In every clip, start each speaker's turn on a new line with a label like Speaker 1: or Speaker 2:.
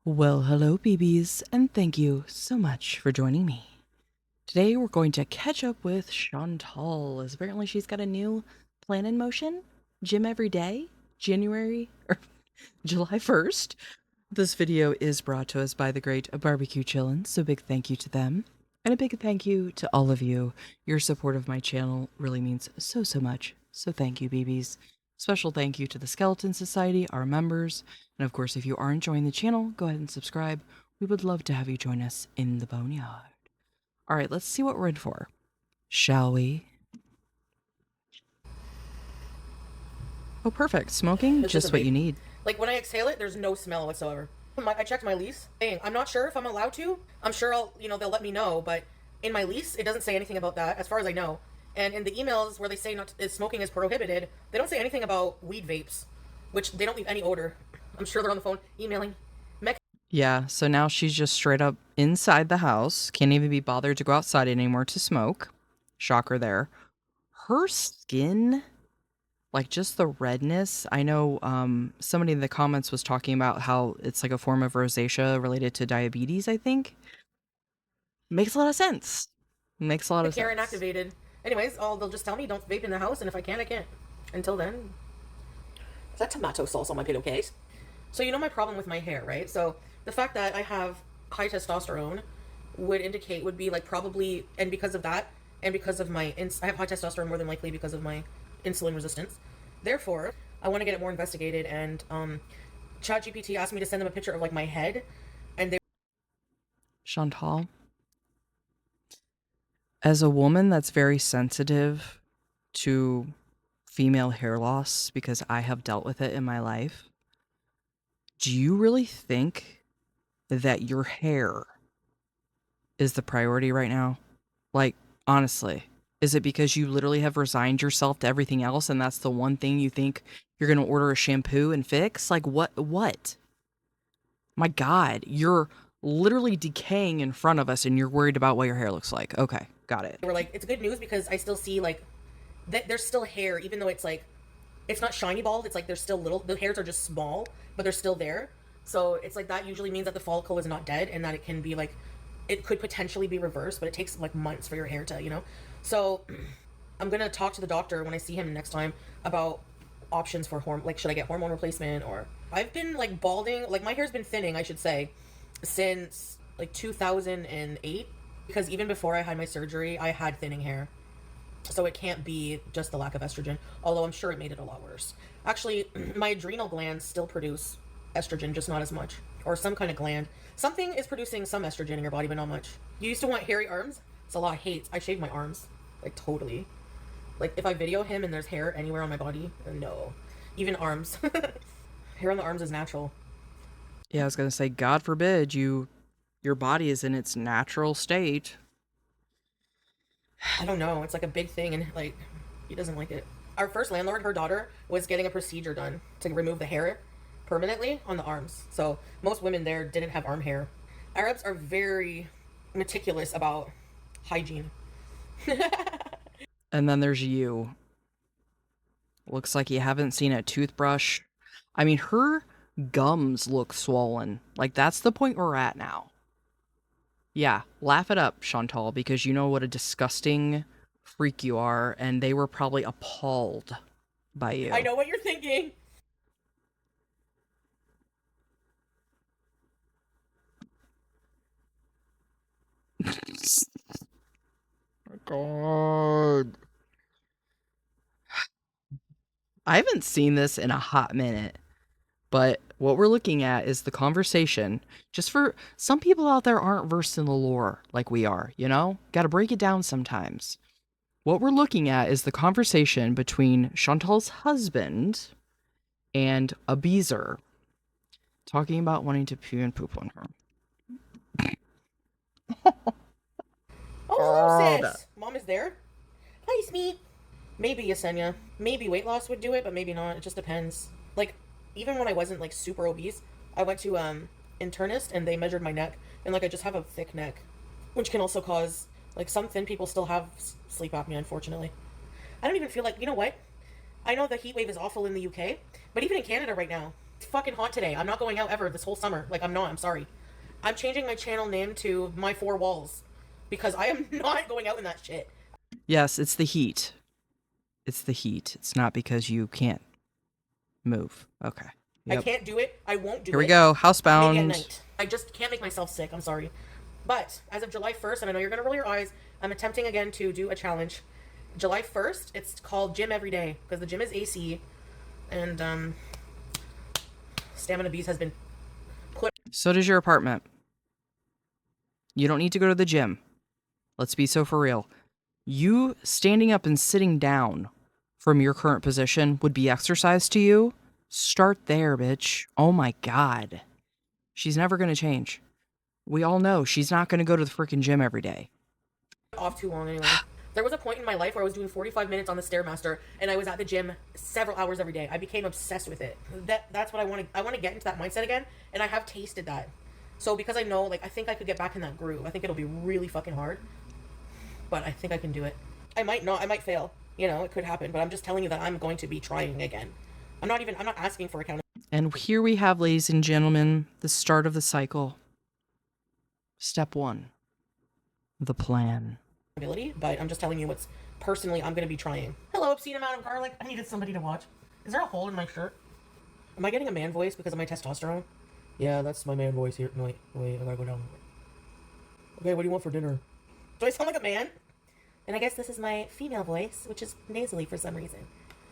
Speaker 1: Well, hello, BBs, and thank you so much for joining me. Today, we're going to catch up with Chantal, as apparently she's got a new plan in motion. Gym every day, January or July 1st. This video is brought to us by the great Barbecue Chillin, so big thank you to them. And a big thank you to all of you. Your support of my channel really means so much. So thank you, BBs. Special thank you to the Skeleton Society, our members, and of course, if you are enjoying the channel, go ahead and subscribe. We would love to have you join us in the boneyard. All right, let's see what we're in for. Shall we? Oh, perfect. Smoking,
Speaker 2: It's just
Speaker 1: just
Speaker 2: a
Speaker 1: what
Speaker 2: vape.
Speaker 1: you need.
Speaker 2: Like, when I exhale it, there's no smell whatsoever. I checked my lease. I'm not sure if I'm allowed to. I'm sure they'll let me know, but in my lease, it doesn't say anything about that, as far as I know. And in the emails where they say smoking is prohibited, they don't say anything about weed vapes, which they don't leave any odor. I'm sure they're on the phone emailing.
Speaker 1: Yeah, so now she's just straight up inside the house. Can't even be bothered to go outside anymore to smoke. Shocker there. Her skin, like just the redness. I know somebody in the comments was talking about how it's like a form of rosacea related to diabetes, I think. Makes a lot of sense. Makes a lot of
Speaker 2: Karen
Speaker 1: sense.
Speaker 2: activated. Anyways, they'll just tell me don't vape in the house, and if I can, I can't. Until then. Is that tomato sauce on my pillowcase? So you know my problem with my hair, right? So the fact that I have high testosterone would be like probably, and because of that, and because of I have high testosterone more than likely because of my insulin resistance. Therefore, I want to get it more investigated, and ChatGPT asked me to send them a picture of like my head, and they
Speaker 1: Chantal, as a woman that's very sensitive to female hair loss because I have dealt with it in my life, do you really think that your hair is the priority right now? Like, honestly, is it because you literally have resigned yourself to everything else and that's the one thing you think you're going to order a shampoo and fix? Like, what? My God, you're literally decaying in front of us and you're worried about what your hair looks like. Okay, got it.
Speaker 2: were like, it's good news because I still see like there's still hair, even though it's like it's not shiny bald. It's like there's still the hairs are just small, but they're still there. So it's like that usually means that the follicle is not dead and that it can be like it could potentially be reversed, but it takes like months for your hair to. So I'm gonna talk to the doctor when I see him next time about options for like should I get hormone replacement, or I've been like balding, like my hair's been thinning, I should say, since like 2008, because even before I had my surgery, I had thinning hair. So it can't be just the lack of estrogen, although I'm sure it made it a lot worse. Actually, my adrenal glands still produce estrogen, just not as much. Or some kind of gland. Something is producing some estrogen in your body, but not much. You used to want hairy arms? It's a lot of hate. I shave my arms. Like, totally. Like, if I video him and there's hair anywhere on my body, no. Even arms. Hair on the arms is natural.
Speaker 1: Yeah, I was going to say, God forbid your body is in its natural state.
Speaker 2: I don't know. It's like a big thing, and like, he doesn't like it. Our first landlord, her daughter, was getting a procedure done to remove the hair permanently on the arms. So most women there didn't have arm hair. Arabs are very meticulous about hygiene.
Speaker 1: And then there's you. Looks like you haven't seen a toothbrush. I mean, her gums look swollen. Like, that's the point we're at now. Yeah, laugh it up, Chantal, because you know what a disgusting freak you are, and they were probably appalled by you.
Speaker 2: I know what you're thinking.
Speaker 1: God. I haven't seen this in a hot minute, but what we're looking at is the conversation. Just for some people out there aren't versed in the lore like we are, you know? Got to break it down sometimes. What we're looking at is the conversation between Chantal's husband and a beezer talking about wanting to pee and poop on her.
Speaker 2: Oh, hello, sis. Mom is there. Hi, Smee. Maybe Yesenia. Maybe weight loss would do it, but maybe not. It just depends. Like, even when I wasn't like super obese, I went to internist and they measured my neck, and like I just have a thick neck, which can also cause like some thin people still have sleep apnea, unfortunately. I don't even feel like, you know what? I know the heat wave is awful in the UK, but even in Canada right now, It's fucking hot today. I'm not going out ever this whole summer. Like, I'm not. I'm sorry. I'm changing my channel name to My Four Walls because I am not going out in that shit.
Speaker 1: Yes, it's the heat. It's the heat. It's not because you can't move. Okay. Yep.
Speaker 2: I can't do it. I won't do it.
Speaker 1: Here we go. Housebound.
Speaker 2: Maybe at night. I just can't make myself sick. I'm sorry. But as of July 1st, and I know you're going to roll your eyes, I'm attempting again to do a challenge. July 1st, it's called Gym Every Day because the gym is AC and Stamina Beast has been put.
Speaker 1: So does your apartment. You don't need to go to the gym. Let's be so for real. You standing up and sitting down from your current position would be exercise to you. Start there, bitch. Oh my God. She's never going to change. We all know she's not going to go to the freaking gym every day.
Speaker 2: Off too long anyway. There was a point in my life where I was doing 45 minutes on the Stairmaster and I was at the gym several hours every day. I became obsessed with it. That's what I want to. I want to get into that mindset again, and I have tasted that. So because I know, like, I think I could get back in that groove. I think it'll be really fucking hard, but I think I can do it. I might not. I might fail. You know, it could happen. But I'm just telling you that I'm going to be trying again. I'm not asking for accountability.
Speaker 1: And here we have, ladies and gentlemen, the start of the cycle. Step 1. The plan.
Speaker 2: But I'm just telling you what's personally I'm going to be trying. Hello, obscene amount of garlic. I needed somebody to watch. Is there a hole in my shirt? Am I getting a man voice because of my testosterone? Yeah, that's my man voice here. No, wait, I gotta go down. Okay, what do you want for dinner? Do I sound like a man? And I guess this is my female voice, which is nasally for some reason.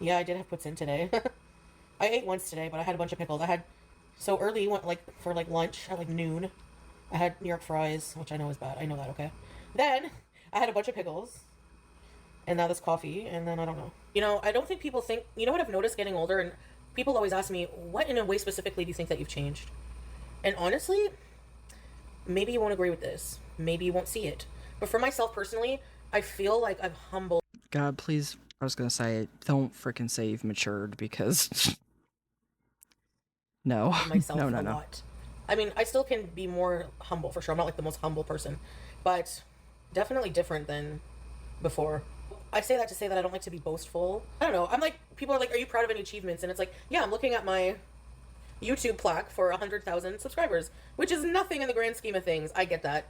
Speaker 2: Yeah, I did have puts in today. I ate once today, but I had a bunch of pickles. I had so early, for lunch at like noon. I had New York fries, which I know is bad. I know that, okay? Then I had a bunch of pickles, and now this coffee, and then I don't know. You know, I don't think people think. You know what I've noticed getting older, and people always ask me, "What in a way specifically do you think that you've changed?" And honestly, maybe you won't agree with this. Maybe you won't see it. But for myself personally, I feel like I've humbled.
Speaker 1: God, please. I was going to say, don't freaking say you've matured because. No.
Speaker 2: Myself
Speaker 1: no.
Speaker 2: a lot. I mean, I still can be more humble for sure. I'm not like the most humble person, but definitely different than before. I say that to say that I don't like to be boastful. I don't know. I'm like, people are like, "Are you proud of any achievements?" And it's like, yeah, I'm looking at my YouTube plaque for 100,000 subscribers, which is nothing in the grand scheme of things. I get that,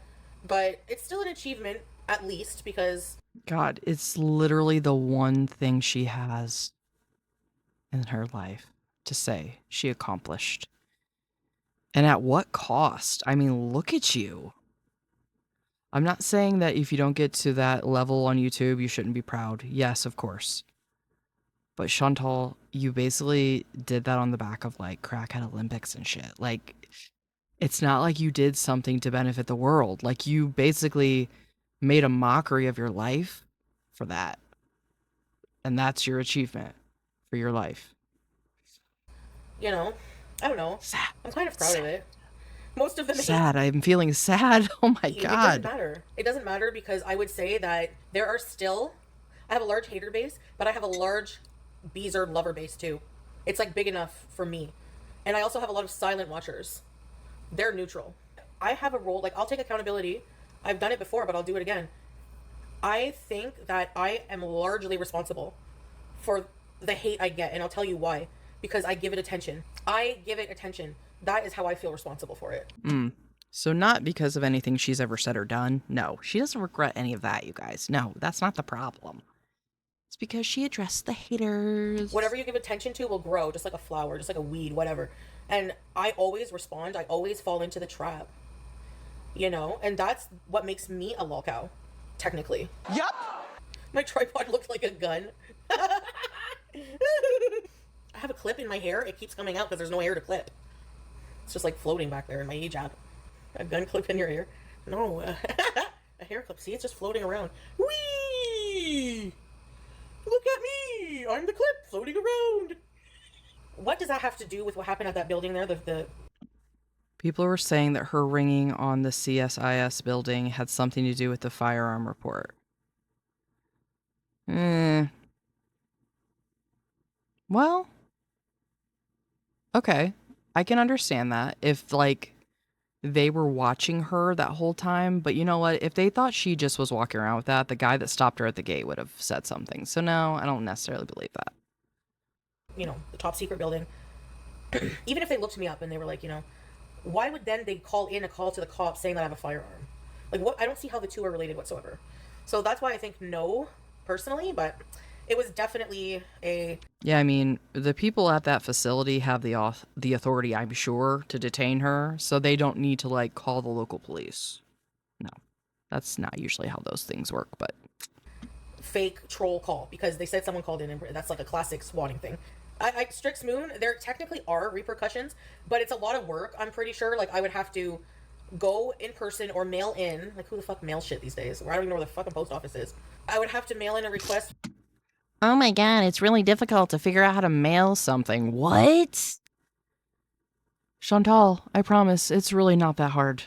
Speaker 2: but it's still an achievement at least because
Speaker 1: God, it's literally the one thing she has in her life to say she accomplished. And at what cost? I mean, look at you. I'm not saying that if you don't get to that level on YouTube, you shouldn't be proud. Yes, of course. But Chantal, you basically did that on the back of like crackhead Olympics and shit. Like, it's not like you did something to benefit the world. Like, you basically made a mockery of your life for that. And that's your achievement for your life.
Speaker 2: You know, I don't know.
Speaker 1: Sad.
Speaker 2: I'm kind of proud of it. Most of them
Speaker 1: sad. I'm feeling sad. Oh my God.
Speaker 2: It doesn't matter. It doesn't matter because I would say that there are still, I have a large hater base, but I have a large Beezer lover base too. It's like big enough for me. And I also have a lot of silent watchers. They're neutral. I have a role, like I'll take accountability. I've done it before, but I'll do it again. I think that I am largely responsible for the hate I get, and I'll tell you why. Because I give it attention. I give it attention. That is how I feel responsible for it.
Speaker 1: So not because of anything she's ever said or done. No, she doesn't regret any of that, you guys. No, that's not the problem. It's because she addressed the haters.
Speaker 2: Whatever you give attention to will grow, just like a flower, just like a weed, whatever. And I always respond. I always fall into the trap. You know? And that's what makes me a lolcow, technically.
Speaker 3: Yup.
Speaker 2: My tripod looked like a gun. I have a clip in my hair. It keeps coming out because there's no hair to clip. It's just like floating back there in my hijab. A gun clip in your ear. No. A hair clip. See, it's just floating around. Whee! Look at me! I'm the clip floating around. What does that have to do with what happened at that building there? The
Speaker 1: People were saying that her ringing on the CSIS building had something to do with the firearm report. Well, okay. I can understand that if, like, they were watching her that whole time. But you know what? If they thought she just was walking around with that, the guy that stopped her at the gate would have said something. So no, I don't necessarily believe that.
Speaker 2: You know, the top secret building. Even if they looked me up and they were like, why would then they call in a call to the cops saying that I have a firearm? Like, what? I don't see how the two are related whatsoever. So that's why I think no, personally, but it was definitely a.
Speaker 1: Yeah, I mean, the people at that facility have the authority, I'm sure, to detain her, so they don't need to like call the local police. No, that's not usually how those things work, but
Speaker 2: Fake troll call because they said someone called in, and that's like a classic swatting thing. Strix Moon, there technically are repercussions, but it's a lot of work. I'm pretty sure. Like, I would have to go in person or mail in. Like, who the fuck mails shit these days? I don't even know where the fucking post office is. I would have to mail in a request.
Speaker 1: oh my god, it's really difficult to figure out how to mail something. What? Chantal, I promise, it's really not that hard.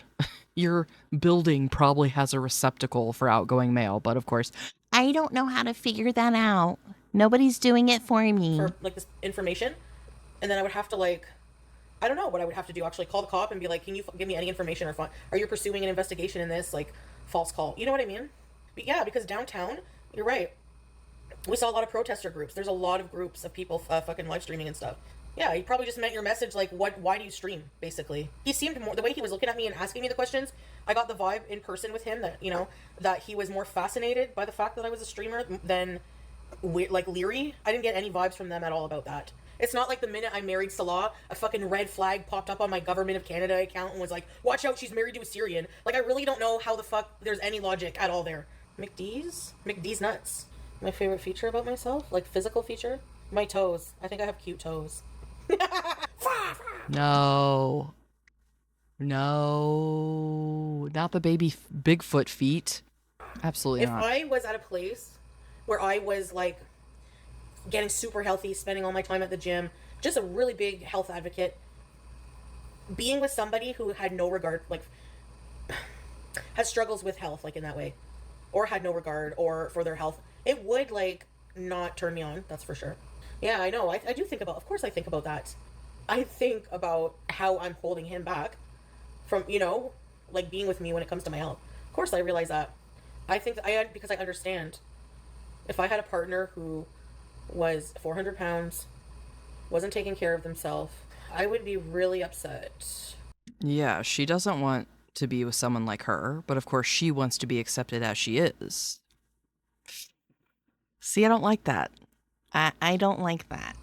Speaker 1: Your building probably has a receptacle for outgoing mail, but of course, I don't know how to figure that out. Nobody's doing it for me.
Speaker 2: For like this information, and then I would have to like, I don't know what I would have to do. Actually, call the cop and be like, "Can you give me any information or are you pursuing an investigation in this like false call?" You know what I mean? But yeah, because downtown, you're right. We saw a lot of protester groups. There's a lot of groups of people fucking live streaming and stuff. Yeah, he probably just meant your message like, what? Why do you stream? Basically, he seemed more the way he was looking at me and asking me the questions. I got the vibe in person with him that that he was more fascinated by the fact that I was a streamer than like leery. I didn't get any vibes from them at all about that. It's not like the minute I married Salah, a fucking red flag popped up on my Government of Canada account and was like, watch out, she's married to a Syrian. Like, I really don't know how the fuck there's any logic at all there. McD's nuts. My favorite feature about myself, like physical feature, my toes. I think I have cute toes.
Speaker 1: No. No. Not the baby Bigfoot feet. Absolutely not.
Speaker 2: If I was at a place where I was like getting super healthy, spending all my time at the gym, just a really big health advocate, being with somebody who had no regard, like, has struggles with health, like in that way, or had no regard or for their health, it would like not turn me on. That's for sure. Yeah, I know. I do think about. Of course, I think about that. I think about how I'm holding him back from like being with me when it comes to my health. Of course, I realize that. I think that because I understand. If I had a partner who was 400 pounds, wasn't taking care of themselves, I would be really upset.
Speaker 1: Yeah, she doesn't want to be with someone like her, but of course she wants to be accepted as she is. See, I don't like that. I don't like that.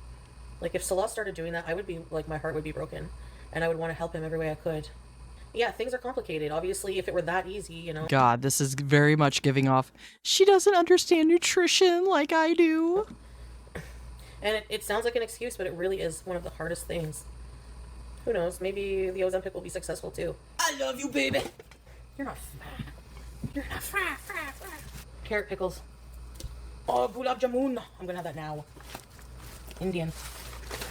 Speaker 2: Like, if Salah started doing that, I would be like, my heart would be broken, and I would want to help him every way I could. Yeah, things are complicated. Obviously, if it were that easy,
Speaker 1: God, this is very much giving off, she doesn't understand nutrition like I do.
Speaker 2: And it sounds like an excuse, but it really is one of the hardest things. Who knows? Maybe the Ozempic will be successful too. I love you, baby. You're not fat. You're not fat. Carrot pickles. Oh, gulab jamun. I'm gonna have that now. Indian.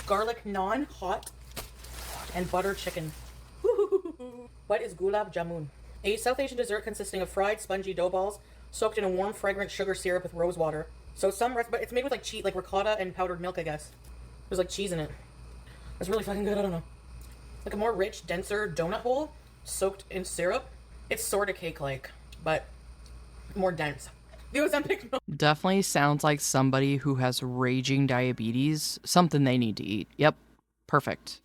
Speaker 2: Garlic naan, hot, and butter chicken. What is gulab jamun? A South Asian dessert consisting of fried, spongy dough balls soaked in a warm, fragrant sugar syrup with rose water. So but it's made with like cheese, like ricotta and powdered milk, I guess. There's like cheese in it. It's really fucking good. I don't know. Like a more rich, denser donut hole soaked in syrup. It's sort of cake-like, but more dense. The Ozempic milk.
Speaker 1: Definitely sounds like somebody who has raging diabetes. Something they need to eat. Yep. Perfect.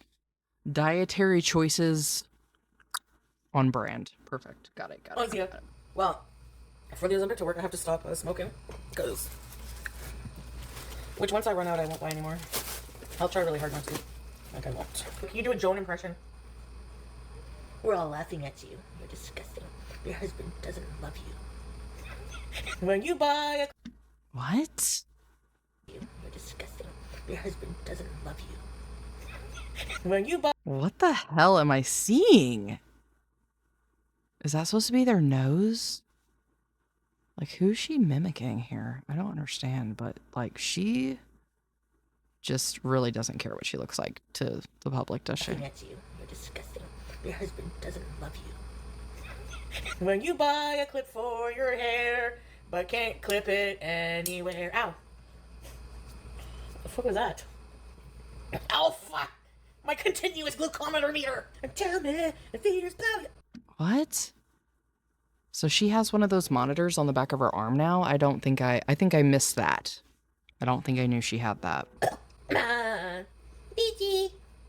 Speaker 1: Dietary choices on brand. Perfect. Got it.
Speaker 2: Oh, yeah. Well, for the Ozempic to work, I have to stop smoking. Because once I run out, I won't buy anymore. I'll try really hard not to. Like, I won't. Can you do a Joan impression? We're all laughing at you. You're disgusting. Your husband doesn't love you. When you buy a...
Speaker 1: What?
Speaker 2: You're disgusting. Your husband doesn't love you. When you buy...
Speaker 1: What the hell am I seeing? Is that supposed to be their nose? Like, who's she mimicking here? I don't understand, but, like, she just really doesn't care what she looks like to the public, does she?
Speaker 2: At you. You're disgusting. Your husband doesn't love you. When you buy a clip for your hair, but can't clip it anywhere. Ow. The fuck was that? Ow, fuck. My continuous glucometer meter. And tell me if there's value.
Speaker 1: What? So she has one of those monitors on the back of her arm now? I think I missed that. I don't think I knew she had that.
Speaker 2: BG.